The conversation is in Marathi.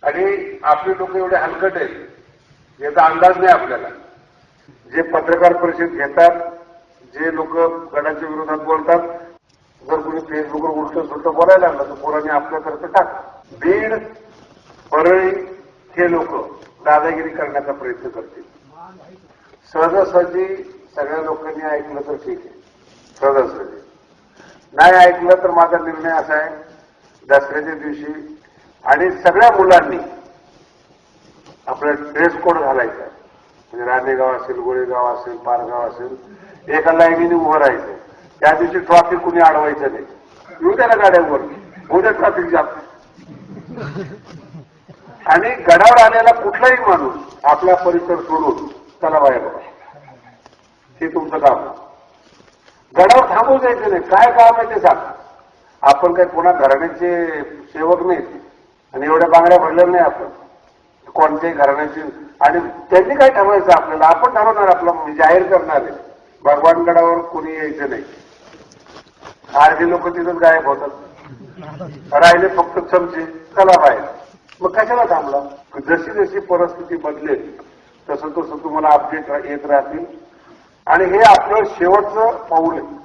आणि आपले लोक एवढे हलकट आहेत याचा अंदाज नाही आपल्याला. जे पत्रकार परिषद घेतात, जे लोक गडाच्या विरोधात बोलतात, जर कोणी फेसबुकवर उलट सुलट बोलायला लागलं तर पोरांनी आपल्यातर्फे टाक. बीड, परळी हे लोक दादागिरी करण्याचा प्रयत्न करतील. सहजासहजी सगळ्या लोकांनी ऐकलं तर ठीक आहे, सहजासहजी. नाही ऐकलं तर माझा निर्णय असा आहे, दसऱ्याच्या दिवशी आणि सगळ्या मुलांनी आपला ड्रेस कोड घालायचा. म्हणजे राणेगाव असेल, गोळेगाव असेल, पारगाव असेल, एका लाईनीने उभं राहायचं. त्या दिवशी ट्रॉफिक कुणी अडवायचं नाही. येऊ द्या ना गाड्यांवर, उद्या ट्रॉफिक जाम. आणि गडावर आलेला कुठलाही माणूस आपला परिसर सोडून चला बाहेर बघा, हे तुमचं काम. गडावर थांबू द्यायचं नाही. काय काम आहे ते सांग. आपण काही पुन्हा घराण्याचे सेवक नाहीत आणि एवढ्या बांगड्या भरलेल्या नाही आपण कोणत्याही घराण्याची. आणि त्यांनी काय ठरवायचं आपल्याला, आपण ठरवणार, आपलं जाहीर करणार आहे. भगवान गडावर कोणी यायचं नाही. अर्धे लोक तिथंच गायब होतात, राहिले फक्त चमचे, चला बाहेर. मग कशाला थांबला. जशी जशी परिस्थिती बदलेल तसं तसं तुम्हाला अपडेट येत राहतील. आणि हे आपलं शेवटचं पाऊल आहे.